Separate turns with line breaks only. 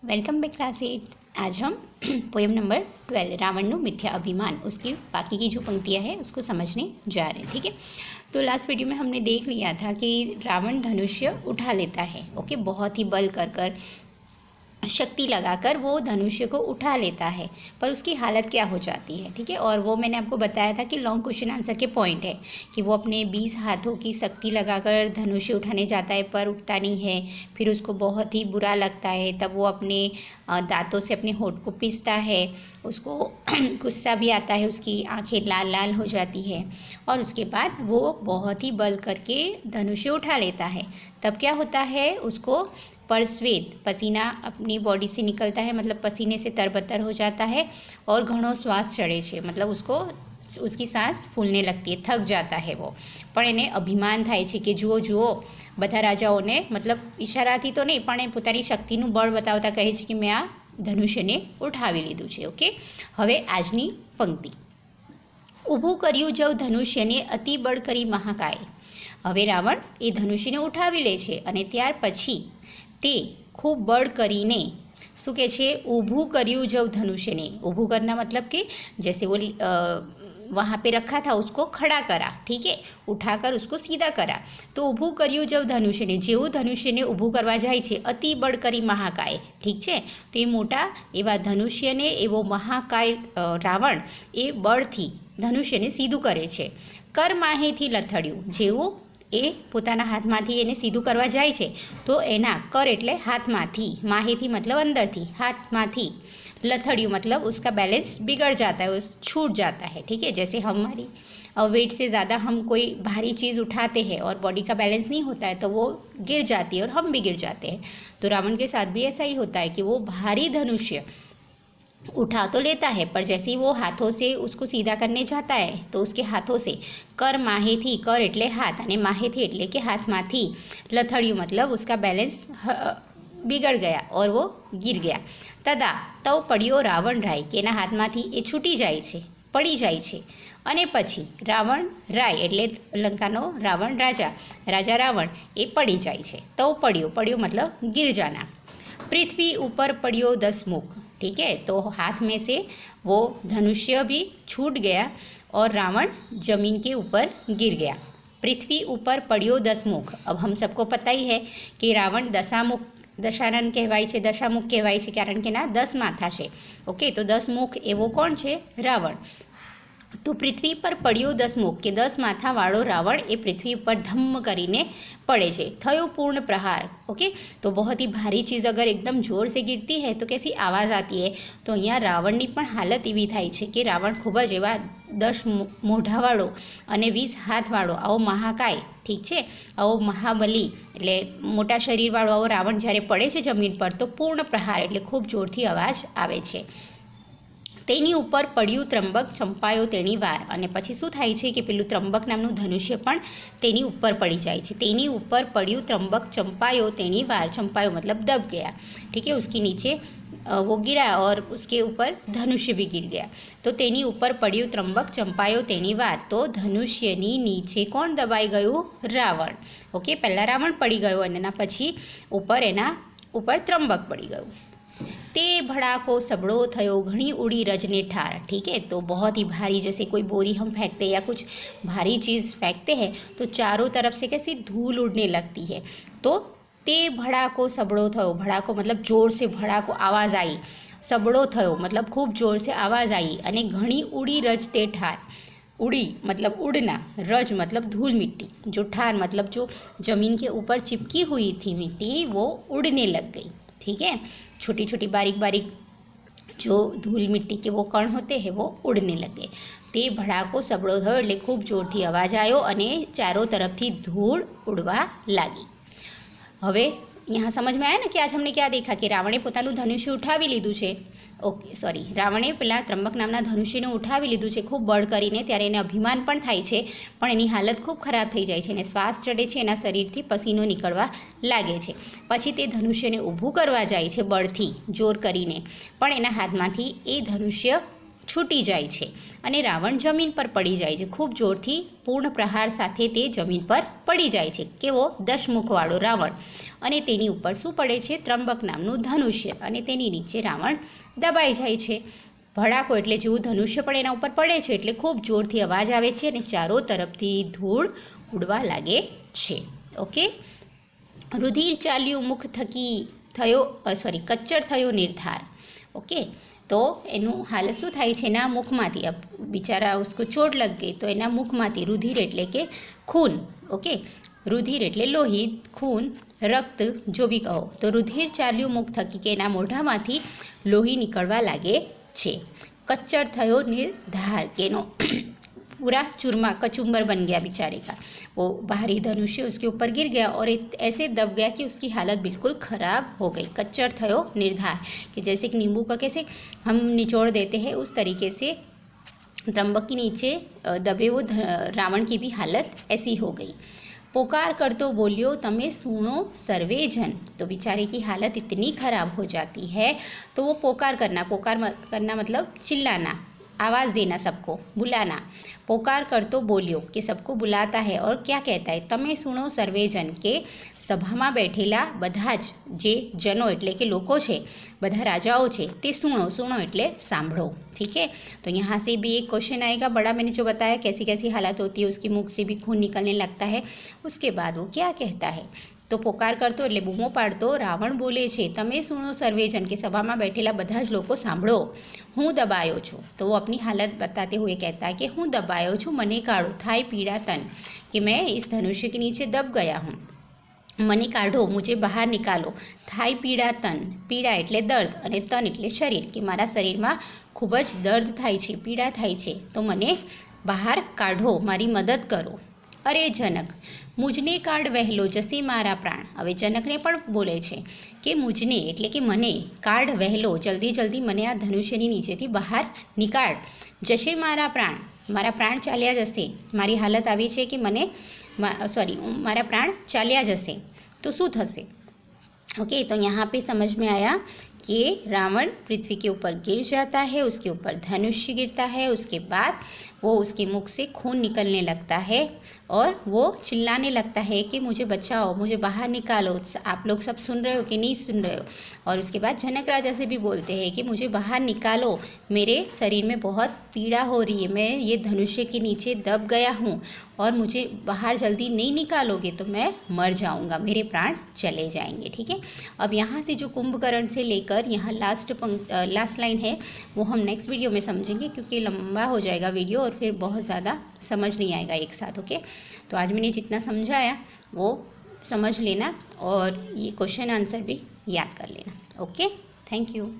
Welcome back class 8। आज हम poem number 12 Ravan नु मिथ्या अभिमान उसकी बाकी की जो पंक्तियां हैं उसको समझने जा रहे हैं। ठीक है, तो लास्ट वीडियो में हमने देख लिया था कि रावण धनुष्य उठा लेता है। ओके, बहुत ही बल कर कर शक्ति लगाकर वो धनुष्य को उठा लेता है, पर उसकी हालत क्या हो जाती है। ठीक है, और वो मैंने आपको बताया था कि लॉन्ग क्वेश्चन आंसर के पॉइंट है कि वो अपने 20 हाथों की शक्ति लगाकर धनुष्य उठाने जाता है पर उठता नहीं है। फिर उसको बहुत ही बुरा लगता है, तब वो अपने दांतों से अपने होंठ को पीसता है। उसको गुस्सा भी आता है, उसकी आंखें लाल लाल हो जाती है और उसके बाद वो बहुत ही बल करके धनुष्य उठा लेता है। तब क्या होता है, उसको परस्वेद पसीना अपनी बॉडी से निकलता है, मतलब पसीने से तरबतर हो जाता है और घणो श्वास चढ़े छे, मतलब उसकी सांस फूलने लगती है, थक जाता है वो। पण एने अभिमान थाय छे कि जुओ जुओ बधा राजाओने, मतलब इशाराथी तो नहीं पण पोतानी शक्तिनुं बळ बतावता कहे छे कि मैं आ धनुष्यने उठावी लीधुं छे। ओके, हवे आजनी पंक्ति। ઊભું કર્યું જવ ધનુષ્યને અતિ બળ કરી મહાકાય। હવે રાવણ એ ધનુષ્યને ઉઠાવી લે છે અને ત્યાર પછી તે ખૂબ બળ કરીને શું કહે છે, ઊભું કર્યું જવ ધનુષ્યને। ઊભું કરના मतलब कि जैसे वो वहाँ पे रखा था उसको खड़ा करा। ठीक है, उठाकर उसको सीधा करा। तो ઊભું કર્યું જવ ધનુષ્યને, જેવું ધનુષ્યને ઊભું કરવા જાય છે, અતિ બળ કરી મહાકાય। ઠીક છે, તો એ મોટા એવા ધનુષ્યને એવો મહાકાય રાવણ એ બળથી ધનુષ્યને સીધું કરે છે। કર માહેથી લથડ્યું, જેવું એ પોતાના હાથમાંથી એને સીધું કરવા જાય છે તો એના કર એટલે હાથમાંથી, માહેથી मतलब અંદરથી, હાથમાંથી, लथड़ियों मतलब उसका बैलेंस बिगड़ जाता है, उस छूट जाता है। ठीक है, जैसे हमारी वेट से ज़्यादा हम कोई भारी चीज़ उठाते हैं और बॉडी का बैलेंस नहीं होता है तो वो गिर जाती है और हम भी गिर जाते हैं। तो रावण के साथ भी ऐसा ही होता है कि वो भारी धनुष्य उठा तो लेता है, पर जैसे ही वो हाथों से उसको सीधा करने जाता है तो उसके हाथों से कर माहेथी, कर एटले हाथ अने माहेथी एटले के हाथमांथी, लथड़ियों मतलब उसका बैलेंस बिगड़ गया और वो गिर गया। तदा तव पड़ियो रावण राय, के एना हाथमांथी ए छूटी जाय छे, पड़ी जाय छे। अने पछी रावण राय एटले लंकानो रावण राजा, राजा रावण ए पड़ी जाय छे। तव पड़ियो, पड़ियो मतलब गिर जाना। पृथ्वी ऊपर पड़ियो 10 मुख। ठीक है, तो हाथ में से वो धनुष्य भी छूट गया और रावण जमीन के ऊपर गिर गया। पृथ्वी ऊपर पड़ियो 10 मुख। अब हम सबको पता ही है कि रावण दशामुख, दशानन कहवाय छे, दशामुख कहवाय छे कारण के ना 10 माथा छे। ओके, तो 10 मुख एवो कोण छे, रावण। तो पृथ्वी पर पड़ियो 10 मुख के 10 माथावाळो रावण ए पृथ्वी पर धम्म करीने पड़े छे। थयो पूर्ण प्रहार। ओके, तो बहुत ही भारी चीज़ अगर एकदम जोर से गिरती है तो कैसी आवाज़ आती है, तो अहींया रावणनी पण हालत एवी थाय छे कि रावण खूब ज एवा 10 मोढावाळो अने 20 हाथवाळो आवो महाकाय, ठीक छे, आवो महाबली एटले मोटा शरीरवाळो आवो रावण ज्यारे पड़े छे जमीन पर तो पूर्ण प्रहार एटले खूब जोरथी अवाज आवे छे। तेनी ऊपर पड़्યું ત્રંબક ચંપાયો તેની વાર, અને પછી શું થાય છે કે પેલું ત્રંબક નામનું ધનુષ્ય પણ તેની ઉપર પડી જાય છે। તેની ઉપર પડ્યું ત્રંબક ચંપાયો તેની વાર, ચંપાયો मतलब दब गया। ठीक है, उसके नीचे वो गिरा और उसके ऊपर धनुष्य भी गिर गया। तो तेनी ऊपर पड़्યું ત્રંબક ચંપાયો તેની વાર, तो ધનુષ્યની નીચે કોણ દબાઈ ગયું, રાવણ। ઓકે, પહેલાં રાવણ પડી ગયો અને એના પછી એના ઉપર ત્રંબક પડી ગયું। ते भड़ाको सबड़ो थयो घनी उड़ी रजने ठार। ठीक है, तो बहुत ही भारी, जैसे कोई बोरी हम फेंकते हैं या कुछ भारी चीज़ फेंकते हैं तो चारों तरफ से कैसी धूल उड़ने लगती है। तो ते भड़ाको सबड़ो थयो, भड़ाको मतलब जोर से भड़ाको आवाज़ आई, सबड़ो थयो मतलब खूब जोर से आवाज़ आई, अने घनी उड़ी रजते ठार। उड़ी मतलब उड़ना, रज मतलब धूल मिट्टी, जो ठार मतलब जो ज़मीन के ऊपर चिपकी हुई थी मिट्टी वो उड़ने लग गई। ठीक है, छोटी छोटी बारीक बारीक जो धूल मिट्टी के वो कण होते हैं वो उड़ने लगे। ते भड़ाको सबड़ो थयो एटले खूब जोरथी अवाज आयो अने चारों तरफथी धूल उड़वा लागी। हवे यहाँ समझ में आया ना कि आज हमने क्या देखा कि रावणे पोतानुं धनुष्य उठावी लीधुं छे। ओके, सॉरी, रावणे पेला त्र्यंबक नामना धनुष्यने उठावी लीधुं छे खूब बळ करीने, त्यारे एने अभिमान पण थाय छे, पण एनी हालत खूब खराब थई जाय छे अने श्वास चढ़े छे, एना शरीरथी पसीनो निकळवा लागे छे। पछी ते धनुष्यने ઊભું કરવા જાય છે બળથી, જોર કરીને, પણ એના હાથમાંથી એ ધનુષ્ય છૂટી જાય છે અને રાવણ જમીન પર પડી જાય છે. ખૂબ જોરથી પૂર્ણ પ્રહાર સાથે તે જમીન પર પડી જાય છે. કેવો? દશમુખવાળો રાવણ. અને તેની ઉપર શું પડે છે? ત્રંબક નામનું ધનુષ્ય, અને તેની નીચે રાવણ દબાઈ જાય છે. ભડાકો એટલે જેવું ધનુષ્ય પણ એના ઉપર પડે છે એટલે ખૂબ જોરથી અવાજ આવે છે અને ચારો તરફથી ધૂળ ઉડવા લાગે છે. ઓકે. રુધિર ચાલ્યું મુખ થકી થયો કચ્ચર થયો નિર્ધાર. ઓકે. તો એનું હાલત શું થાય છે? એના મુખમાંથી, બિચારા ઉસકો ચોટ લગ ગઈ, તો એના મુખમાંથી રુધિર એટલે કે ખૂન. ઓકે. રુધિર એટલે લોહી, ખૂન, રક્ત, જો બી કહો. તો રુધિર ચાલ્યું મુખ થકી કે એના મોઢામાંથી લોહી નીકળવા લાગે છે. कच्चर थयो निर्धार के नो पूरा चूरमा कचुम्बर बन गया बेचारे का. वो बाहरी धनुष्य उसके ऊपर गिर गया और ऐसे दब गया कि उसकी हालत बिल्कुल ख़राब हो गई. कच्चर थयो निर्धार कि जैसे कि नींबू का कैसे हम निचोड़ देते हैं उस तरीके से त्र्यंबक के नीचे दबे वो रावण की भी हालत ऐसी हो गई. पुकार कर तो बोलियो तमे सुनो सर्वे जन. तो बेचारे की हालत इतनी ख़राब हो जाती है तो वो पोकार करना मतलब चिल्लाना, आवाज़ देना, सबको बुलाना. पोकार कर तो बोलियो कि सबको बुलाता है और क्या कहता है? तमे सुनो सर्वे जन के सभाમાં બેઠેલા બધા જ જે જનો એટલે કે લોકો છે, બધા રાજાઓ છે, તે सुनो એટલે સાંભળો. ठीक है. तो यहाँ से भी एक क्वेश्चन आएगा. बड़ा मैंने जो बताया कैसी कैसी हालत होती है, उसके मुख से भी खून निकलने लगता है. उसके बाद वो क्या कहता है? तो પોકાર કરતો એટલે બૂમો પાડતો રાવણ બોલે છે, તમે સુણો સર્વેજન કે સભામાં બેઠેલા બધા જ લોકો સાંભળો, હું દબાયો છું. तो वो अपनी हालत बताते हुए कहता है कि હું દબાયો છું, મને કાઢો, થાય પીડા તન, कि मैं इस धनुष्य के नीचे दब गया हूँ, મને કાઢો, मुझे બહાર નિકાલો. થાય પીડા તન, પીડા એટલે દર્દ અને તન એટલે શરીર, કે મારા શરીરમાં ખૂબ જ દર્દ થાય છે, પીડા થાય છે, તો મને બહાર કાઢો, મારી મદદ કરો. અરે જનક મુજને કાઢ વહેલો જશે મારા પ્રાણ. હવે જનકને પણ બોલે છે કે મુજને એટલે કે મને, કાઢ વહેલો, જલ્દી જલ્દી મને આ ધનુષ્યની નીચેથી બહાર નિકાળ. જશે મારા પ્રાણ, મારા प्राण ચાલ્યા જશે. મારી હાલત આવી છે કે મને મારા प्राण ચાલ્યા જશે તો શું થશે? ओके. तो यहाँ पे समझ में आया कि रावण पृथ्वी के ऊपर गिर जाता है, उसके ऊपर धनुष्य गिरता है, उसके बाद वो उसके मुख से खून निकलने लगता है और वो चिल्लाने लगता है कि मुझे बचाओ, मुझे बाहर निकालो. आप लोग सब सुन रहे हो कि नहीं सुन रहे हो? और उसके बाद जनक राजा से भी बोलते हैं कि मुझे बाहर निकालो, मेरे शरीर में बहुत पीड़ा हो रही है, मैं ये धनुष्य के नीचे दब गया हूँ और मुझे बाहर जल्दी नहीं निकालोगे तो मैं मर जाऊँगा, मेरे प्राण चले जाएंगे. ठीक है. अब यहाँ से जो कुंभकर्ण से लेकर यहाँ लास्ट लाइन है वो हम नेक्स्ट वीडियो में समझेंगे, क्योंकि लंबा हो जाएगा वीडियो और फिर बहुत ज़्यादा समझ नहीं आएगा एक साथ. ओके. तो आज मैंने जितना समझाया वो समझ लेना और ये क्वेश्चन आंसर भी याद कर लेना. ओके. Thank you.